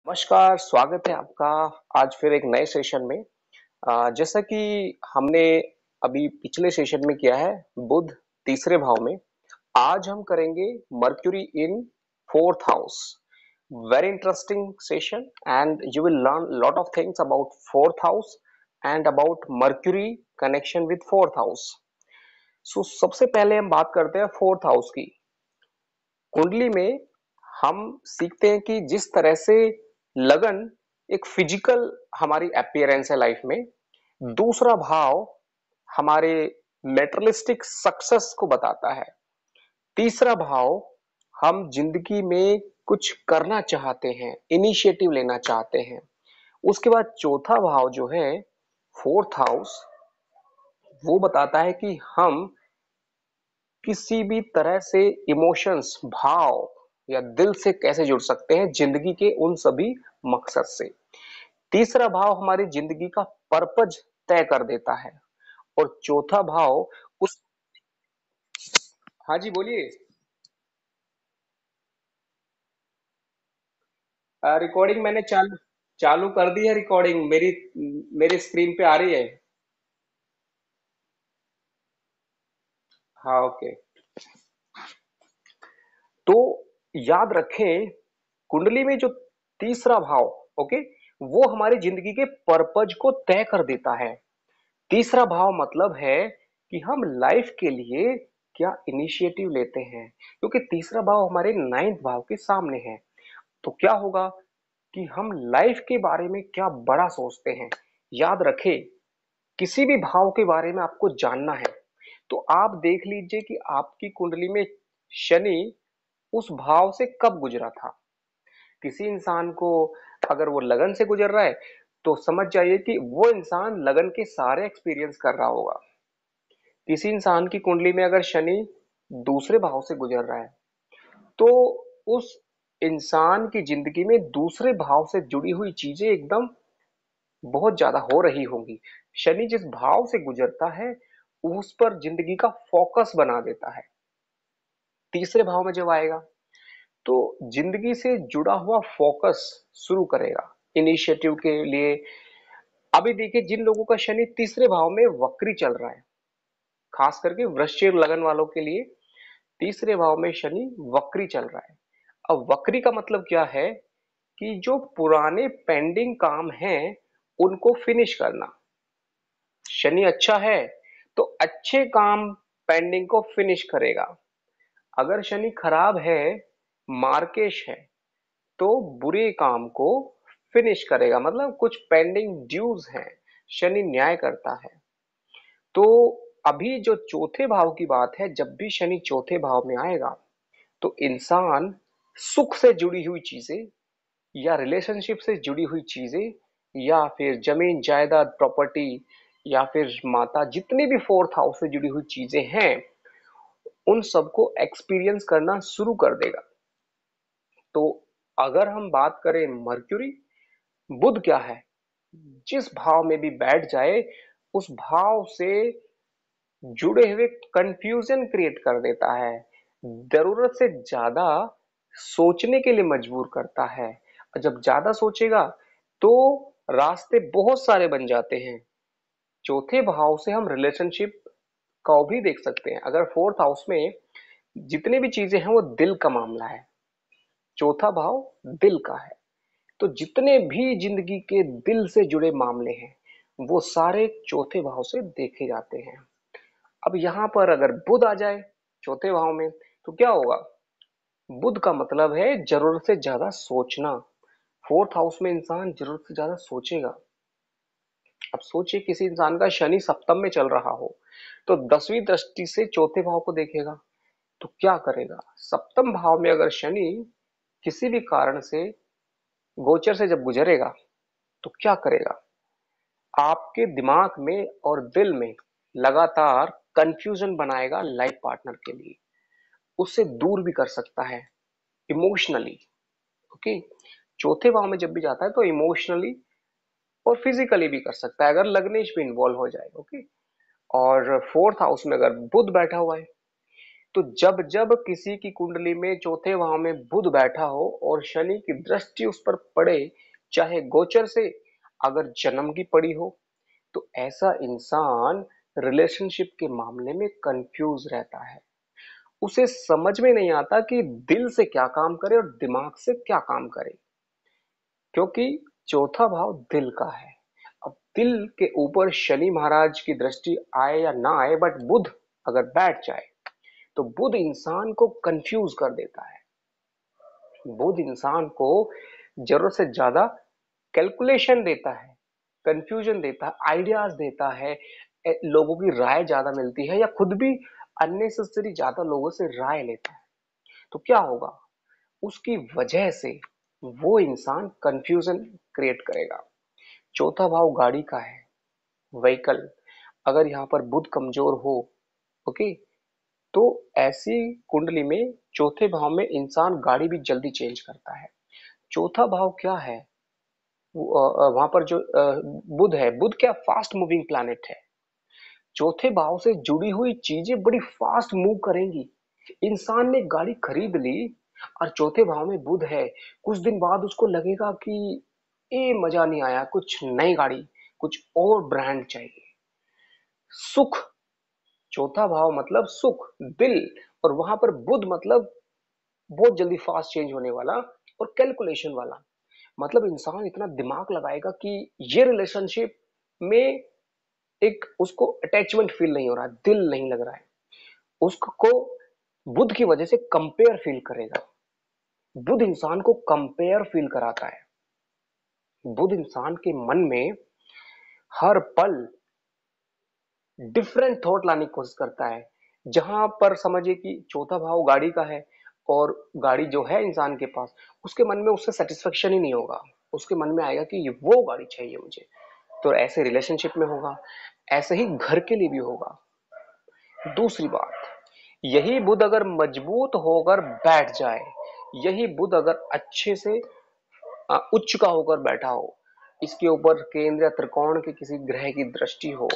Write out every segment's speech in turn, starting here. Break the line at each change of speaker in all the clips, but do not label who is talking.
नमस्कार, स्वागत है आपका आज फिर एक नए सेशन में। जैसा कि हमने अभी पिछले सेशन में किया है बुध तीसरे भाव में, आज हम करेंगे Mercury in fourth house. Very interesting session and you will learn lot of things about fourth house and about Mercury connection with fourth house. So सबसे पहले हम बात करते हैं फोर्थ हाउस की। कुंडली में हम सीखते हैं कि जिस तरह से लगन एक फिजिकल हमारी अपीयरेंस है लाइफ में, दूसरा भाव हमारे मेटरलिस्टिक सक्सेस को बताता है, तीसरा भाव हम जिंदगी में कुछ करना चाहते हैं, इनिशिएटिव लेना चाहते हैं, उसके बाद चौथा भाव जो है फोर्थ हाउस, वो बताता है कि हम किसी भी तरह से इमोशंस भाव या दिल से कैसे जुड़ सकते हैं जिंदगी के उन सभी मकसद से। तीसरा भाव हमारी जिंदगी का पर्पज तय कर देता है और चौथा भाव उस। हाँ जी, बोलिए। रिकॉर्डिंग मैंने चालू चालू कर दी है। रिकॉर्डिंग मेरी मेरी स्क्रीन पे आ रही है। हाँ, ओके। तो याद रखें, कुंडली में जो तीसरा भाव, ओके, वो हमारी जिंदगी के पर्पज को तय कर देता है। तीसरा भाव मतलब है कि हम लाइफ के लिए क्या इनिशिएटिव लेते हैं, क्योंकि तीसरा भाव हमारे नाइन्थ भाव के सामने है। तो क्या होगा कि हम लाइफ के बारे में क्या बड़ा सोचते हैं। याद रखें, किसी भी भाव के बारे में आपको जानना है तो आप देख लीजिए कि आपकी कुंडली में शनि उस भाव से कब गुजरा था। किसी इंसान को अगर वो लगन से गुजर रहा है तो समझ जाइए कि वो इंसान लगन के सारे एक्सपीरियंस कर रहा होगा। किसी इंसान की कुंडली में अगर शनि दूसरे भाव से गुजर रहा है तो उस इंसान की जिंदगी में दूसरे भाव से जुड़ी हुई चीजें एकदम बहुत ज्यादा हो रही होंगी। शनि जिस भाव से गुजरता है उस पर जिंदगी का फोकस बना देता है। तीसरे भाव में जब आएगा तो जिंदगी से जुड़ा हुआ फोकस शुरू करेगा इनिशिएटिव के लिए। अभी देखिए, जिन लोगों का शनि तीसरे भाव में वक्री चल रहा है, खास करके वृश्चिक लगन वालों के लिए तीसरे भाव में शनि वक्री चल रहा है। अब वक्री का मतलब क्या है कि जो पुराने पेंडिंग काम हैं उनको फिनिश करना। शनि अच्छा है तो अच्छे काम पेंडिंग को फिनिश करेगा। अगर शनि खराब है, मार्केश है, तो बुरे काम को फिनिश करेगा, मतलब कुछ पेंडिंग ड्यूज हैं, शनि न्याय करता है। तो अभी जो चौथे भाव की बात है, जब भी शनि चौथे भाव में आएगा तो इंसान सुख से जुड़ी हुई चीजें या रिलेशनशिप से जुड़ी हुई चीजें या फिर जमीन जायदाद प्रॉपर्टी या फिर माता, जितनी भी फोर्थ हाउस से जुड़ी हुई चीजें हैं उन सबको एक्सपीरियंस करना शुरू कर देगा। तो अगर हम बात करें मर्क्यूरी, बुध क्या है, जिस भाव में भी बैठ जाए उस भाव से जुड़े हुए कंफ्यूजन क्रिएट कर देता है, जरूरत से ज्यादा सोचने के लिए मजबूर करता है। और जब ज्यादा सोचेगा तो रास्ते बहुत सारे बन जाते हैं। चौथे भाव से हम रिलेशनशिप को भी देख सकते हैं। अगर फोर्थ हाउस में जितनी भी चीजें हैं वो दिल का मामला है, चौथा भाव दिल का है, तो जितने भी जिंदगी के दिल से जुड़े मामले हैं वो सारे चौथे भाव से देखे जाते हैं। अब यहां पर अगर बुध आ जाए चौथे भाव में तो क्या होगा। बुध का मतलब है जरूरत से ज्यादा सोचना। फोर्थ हाउस में इंसान जरूरत से ज्यादा सोचेगा। अब सोचिए, किसी इंसान का शनि सप्तम में चल रहा हो तो 10वीं दृष्टि से चौथे भाव को देखेगा तो क्या करेगा। सप्तम भाव में अगर शनि किसी भी कारण से गोचर से जब गुजरेगा तो क्या करेगा, आपके दिमाग में और दिल में लगातार कंफ्यूजन बनाएगा लाइफ पार्टनर के लिए, उससे दूर भी कर सकता है इमोशनली। ओके, चौथे भाव में जब भी जाता है तो इमोशनली और फिजिकली भी कर सकता है अगर लग्नेश भी इन्वॉल्व हो जाए। ओके, और फोर्थ हाउस में अगर बुध बैठा हुआ है तो जब जब किसी की कुंडली में चौथे भाव में बुध बैठा हो और शनि की दृष्टि उस पर पड़े, चाहे गोचर से, अगर जन्म की पड़ी हो, तो ऐसा इंसान रिलेशनशिप के मामले में कंफ्यूज रहता है। उसे समझ में नहीं आता कि दिल से क्या काम करे और दिमाग से क्या काम करे, क्योंकि चौथा भाव दिल का है। अब दिल के ऊपर शनि महाराज की दृष्टि आए या ना आए, बट बुध अगर बैठ जाए तो बुध इंसान को कंफ्यूज कर देता है। बुध इंसान को जरूरत से ज्यादा कैलकुलेशन देता है, कंफ्यूजन देता है, आइडियाज देता है, लोगों की राय ज्यादा मिलती है, या खुद भी अननेसेसरी ज्यादा लोगों से राय लेता है। तो क्या होगा, उसकी वजह से वो इंसान कंफ्यूजन क्रिएट करेगा। चौथा भाव गाड़ी का है, व्हीकल। अगर यहाँ पर बुध कमजोर हो, ओके, तो ऐसी कुंडली में चौथे भाव में इंसान गाड़ी भी जल्दी चेंज करता है। चौथा भाव क्या है, वहां पर जो बुध है, बुध क्या फास्ट मूविंग प्लैनेट है। चौथे भाव से जुड़ी हुई चीजें बड़ी फास्ट मूव करेंगी। इंसान ने गाड़ी खरीद ली और चौथे भाव में बुध है, कुछ दिन बाद उसको लगेगा कि ये मजा नहीं आया, कुछ नई गाड़ी, कुछ और ब्रांड चाहिए। सुख, चौथा भाव मतलब सुख, दिल, और वहां पर बुध मतलब बहुत जल्दी फास्ट चेंज होने वाला और कैलकुलेशन वाला। मतलब इंसान इतना दिमाग लगाएगा कि ये रिलेशनशिप में एक उसको अटैचमेंट फील नहीं हो रहा, दिल नहीं लग रहा है उसको, बुध की वजह से कंपेयर फील करेगा। बुध इंसान को कंपेयर फील कराता है। बुध इंसान के मन में हर पल डिफरेंट थॉट लाने की कोशिश करता है। जहां पर समझिए कि चौथा भाव गाड़ी का है और गाड़ी जो है इंसान के पास, उसके मन में उससे सेटिस्फेक्शन ही नहीं होगा। उसके मन में आएगा कि ये वो गाड़ी चाहिए मुझे। तो ऐसे रिलेशनशिप में होगा, ऐसे ही घर के लिए भी होगा। दूसरी बात, यही बुध अगर मजबूत होकर बैठ जाए, यही बुध अगर अच्छे से उच्च का होकर बैठा हो, इसके ऊपर केंद्र या त्रिकोण के किसी ग्रह की दृष्टि हो,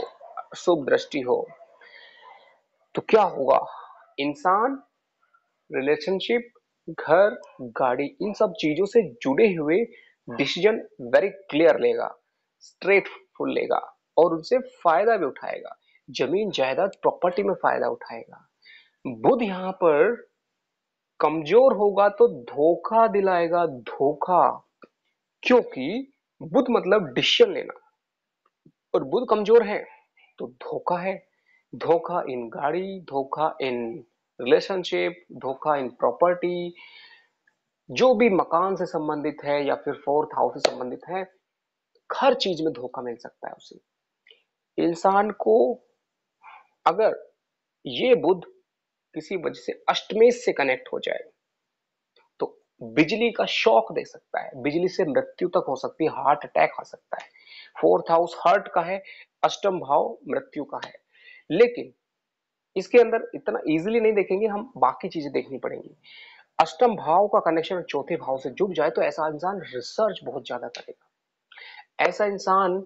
शुभ दृष्टि हो, तो क्या होगा, इंसान रिलेशनशिप, घर, गाड़ी, इन सब चीजों से जुड़े हुए डिसीजन वेरी क्लियर लेगा, स्ट्रेट फुल लेगा, और उनसे फायदा भी उठाएगा। जमीन जायदाद प्रॉपर्टी में फायदा उठाएगा। बुध यहाँ पर कमजोर होगा तो धोखा दिलाएगा, धोखा। क्योंकि बुध मतलब डिसीजन लेना, और बुध कमजोर है तो धोखा है। धोखा इन गाड़ी, धोखा इन रिलेशनशिप, धोखा इन प्रॉपर्टी, जो भी मकान से संबंधित है या फिर फोर्थ हाउस से संबंधित है, हर चीज में धोखा मिल सकता है उसे। इंसान को अगर ये बुध किसी वजह से अष्टमेश से कनेक्ट हो जाए तो बिजली का शॉक दे सकता है, बिजली से मृत्यु तक हो सकती है, हार्ट अटैक आ सकता है। फोर्थ हाउस हार्ट का है, अष्टम भाव मृत्यु का है। लेकिन इसके अंदर इतना इजीली नहीं देखेंगे हम, बाकी चीजें देखनी पड़ेंगी। अष्टम भाव का कनेक्शन चौथे भाव से जुड़ जाए तो ऐसा इंसान रिसर्च बहुत ज्यादा करेगा। ऐसा इंसान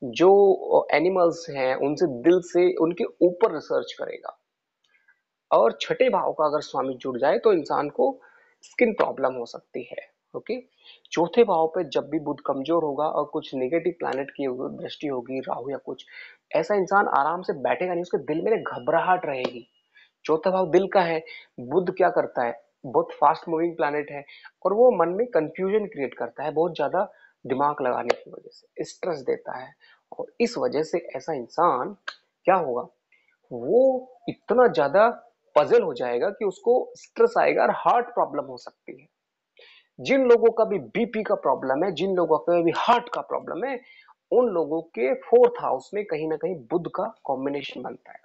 जो एनिमल्स हैं उनसे दिल से उनके ऊपर रिसर्च करेगा। और छठे भाव का अगर स्वामी जुड़ जाए तो इंसान को स्किन प्रॉब्लम हो सकती है। ओके, चौथे भाव पे जब भी बुध कमजोर होगा और कुछ नेगेटिव प्लैनेट की दृष्टि होगी, राहु या कुछ, ऐसा इंसान आराम से बैठेगा नहीं, उसके दिल में घबराहट रहेगी। चौथा भाव दिल का है, बुध क्या करता है, बहुत फास्ट मूविंग प्लैनेट है, और वो मन में कंफ्यूजन क्रिएट करता है, बहुत ज्यादा दिमाग लगाने की वजह से स्ट्रेस देता है। और इस वजह से ऐसा इंसान क्या होगा, वो इतना ज्यादा पजल हो जाएगा कि उसको स्ट्रेस आएगा और हार्ट प्रॉब्लम हो सकती है। जिन लोगों का भी बीपी का प्रॉब्लम है, जिन लोगों का भी हार्ट का प्रॉब्लम है, उन लोगों के फोर्थ हाउस में कहीं ना कहीं बुध का कॉम्बिनेशन बनता है।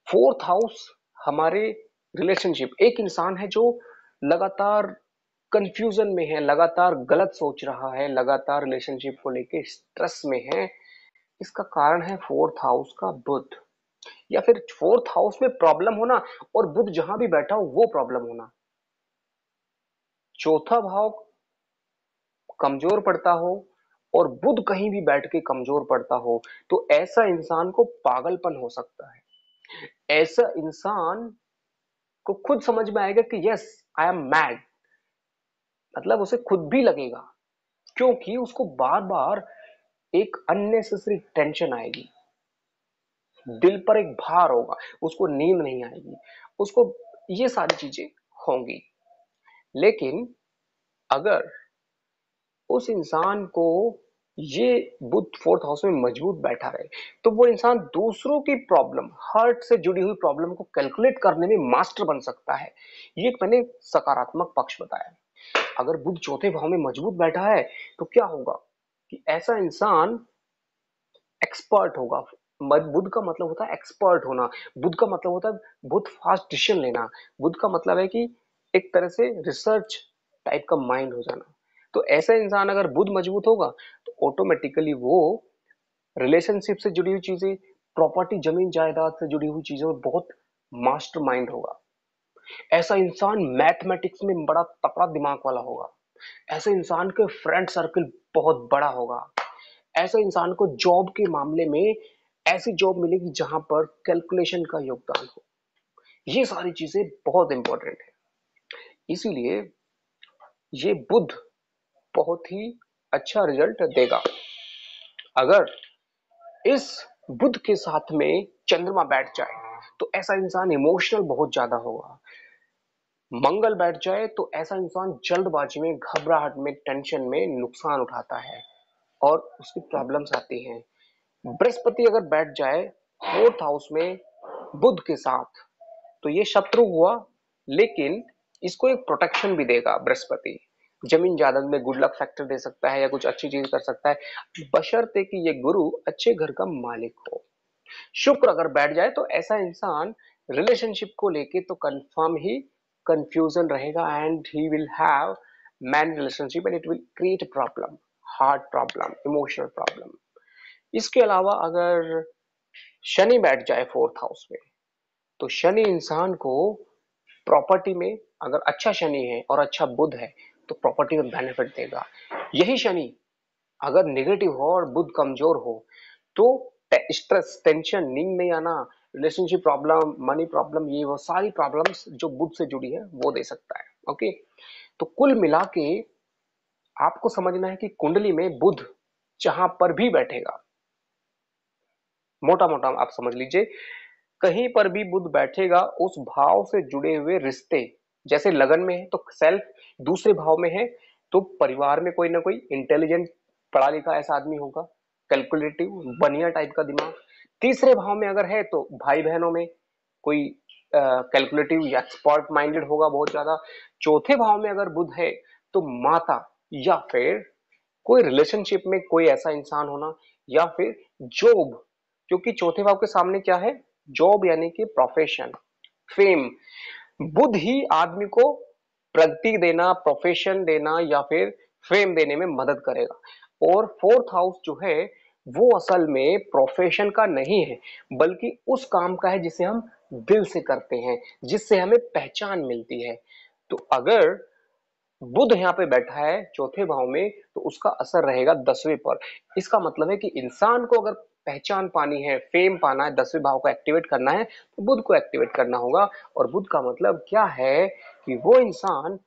फोर्थ हाउस हमारे रिलेशनशिप, एक इंसान है जो लगातार कंफ्यूजन में है, लगातार गलत सोच रहा है, लगातार रिलेशनशिप को लेके स्ट्रेस में है, इसका कारण है फोर्थ हाउस का बुध। या फिर फोर्थ हाउस में प्रॉब्लम होना और बुध जहां भी बैठा हो वो प्रॉब्लम होना। चौथा भाव कमजोर पड़ता हो और बुध कहीं भी बैठ के कमजोर पड़ता हो तो ऐसा इंसान को पागलपन हो सकता है। ऐसा इंसान को खुद समझ में आएगा कि यस आई एम मैड, मतलब उसे खुद भी लगेगा, क्योंकि उसको बार बार एक अननेसेसरी टेंशन आएगी, दिल पर एक भार होगा, उसको नींद नहीं आएगी, उसको ये सारी चीजें होंगी। लेकिन अगर उस इंसान को ये बुध फोर्थ हाउस में मजबूत बैठा रहे, तो वो इंसान दूसरों की प्रॉब्लम, हार्ट से जुड़ी हुई प्रॉब्लम को कैलकुलेट करने में मास्टर बन सकता है। ये मैंने सकारात्मक पक्ष बताया। अगर बुध चौथे भाव में मजबूत बैठा है तो क्या होगा कि ऐसा इंसान एक्सपर्ट होगा। बुध का मतलब होता है एक्सपर्ट होना, बुध का मतलब होता है बहुत फास्ट डिसीजन लेना, बुध का मतलब है कि एक तरह से रिसर्च टाइप का माइंड हो जाना। तो ऐसा इंसान अगर बुध मजबूत होगा तो ऑटोमेटिकली वो रिलेशनशिप से जुड़ी हुई चीजें, प्रॉपर्टी जमीन जायदाद से जुड़ी हुई चीजों में बहुत मास्टर माइंड होगा। ऐसा इंसान मैथमेटिक्स में बड़ा तगड़ा दिमाग वाला होगा। ऐसे इंसान के फ्रेंड सर्कल बहुत बड़ा होगा। ऐसे इंसान को जॉब के मामले में ऐसी जॉब मिलेगी जहां पर कैलकुलेशन का योगदान हो। ये सारी चीजें बहुत इंपॉर्टेंट है। इसीलिए ये बुध बहुत ही अच्छा रिजल्ट देगा। अगर इस बुध के साथ में चंद्रमा बैठ जाए तो ऐसा इंसान इमोशनल बहुत ज्यादा होगा। मंगल बैठ जाए तो ऐसा इंसान जल्दबाजी में, घबराहट में, टेंशन में नुकसान उठाता है और उसकी प्रॉब्लम्स आती हैं। बृहस्पति अगर बैठ जाए फोर्थ हाउस में बुध के साथ तो ये शत्रु हुआ, लेकिन इसको एक प्रोटेक्शन भी देगा। बृहस्पति जमीन जायदाद में गुड लक फैक्टर दे सकता है या कुछ अच्छी चीज कर सकता है, बशर्ते कि ये गुरु अच्छे घर का मालिक हो। शुक्र अगर बैठ जाए तो ऐसा इंसान रिलेशनशिप को लेके तो कंफर्म ही कंफ्यूजन रहेगा and he will have man relationship and it will create problem, heart problem, emotional problem. इसके अलावा अगर शनि बैठ जाए फोर्थ हाउस में तो शनि इंसान को प्रॉपर्टी में, अगर अच्छा शनि है और अच्छा बुध है तो प्रॉपर्टी में बेनिफिट देगा। यही शनि अगर नेगेटिव हो और बुध कमजोर हो तो स्ट्रेस, टेंशन, नींद नहीं आना, रिलेशनशिप प्रॉब्लम, मनी प्रॉब्लम, ये वो सारी प्रॉब्लम्स जो बुध से जुड़ी है वो दे सकता है। ओके, तो कुल मिला के आपको समझना है कि कुंडली में बुध जहां पर भी बैठेगा, मोटा मोटा आप समझ लीजिए, कहीं पर भी बुध बैठेगा उस भाव से जुड़े हुए रिश्ते, जैसे लगन में है तो सेल्फ, दूसरे भाव में है तो परिवार में कोई ना कोई इंटेलिजेंट, पढ़ा लिखा ऐसा आदमी होगा, कैलकुलेटिव, बनिया टाइप का दिमाग। तीसरे भाव में अगर है तो भाई बहनों में कोई कैलकुलेटिव या एक्सपर्ट माइंडेड होगा बहुत ज्यादा। चौथे भाव में अगर बुध है तो माता या फिर कोई रिलेशनशिप में कोई ऐसा इंसान होना, या फिर जॉब, क्योंकि चौथे भाव के सामने क्या है, जॉब यानी कि प्रोफेशन, फेम। बुध ही आदमी को प्रगति देना, प्रोफेशन देना या फिर फेम देने में मदद करेगा। और फोर्थ हाउस जो है वो असल में प्रोफेशन का नहीं है, बल्कि उस काम का है जिसे हम दिल से करते हैं, जिससे हमें पहचान मिलती है। तो अगर बुध यहाँ पे बैठा है चौथे भाव में तो उसका असर रहेगा 10वें पर। इसका मतलब है कि इंसान को अगर पहचान पानी है, फेम पाना है, 10वें भाव को एक्टिवेट करना है तो बुध को एक्टिवेट करना होगा। और बुध का मतलब क्या है कि वो इंसान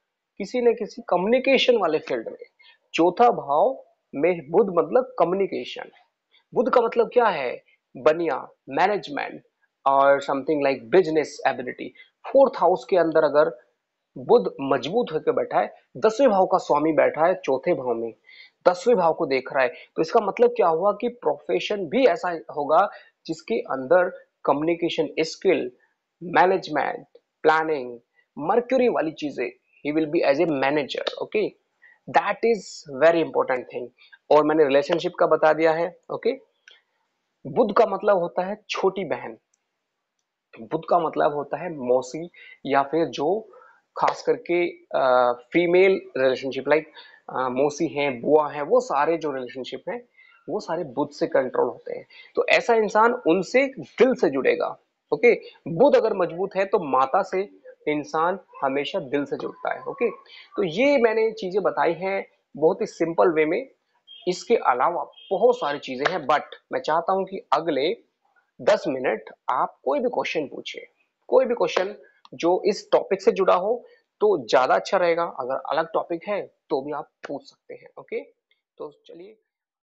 किसी न किसी कम्युनिकेशन वाले फील्ड में, चौथा भाव में बुध मतलब कम्युनिकेशन, बुध का मतलब क्या है, बनिया, मैनेजमेंट और something like business ability. Fourth house के अंदर अगर बुध मजबूत होकर बैठा है, 10वें भाव का स्वामी बैठा है चौथे भाव में, 10वें भाव को देख रहा है, तो इसका मतलब क्या हुआ कि प्रोफेशन भी ऐसा होगा जिसके अंदर communication skill, management, planning, mercury वाली चीजें, he will be as a manager. Okay, that is very important thing. और मैंने रिलेशनशिप का बता दिया है। ओके, बुध का मतलब होता है छोटी बहन, बुध का मतलब होता है मौसी, या फिर जो खास करके फीमेल रिलेशनशिप लाइक मौसी हैं, बुआ हैं, वो सारे जो रिलेशनशिप हैं वो सारे बुध से कंट्रोल होते हैं। तो ऐसा इंसान उनसे दिल से जुड़ेगा। ओके, बुध अगर मजबूत है तो माता से इंसान हमेशा दिल से जुड़ता है। ओके, तो ये मैंने चीजें बताई हैं बहुत ही सिंपल वे में। इसके अलावा बहुत सारी चीजें हैं, बट मैं चाहता हूं कि अगले 10 मिनट आप कोई भी क्वेश्चन पूछिए, कोई भी क्वेश्चन जो इस टॉपिक से जुड़ा हो तो ज्यादा अच्छा रहेगा। अगर अलग टॉपिक है तो भी आप पूछ सकते हैं। ओके, तो चलिए।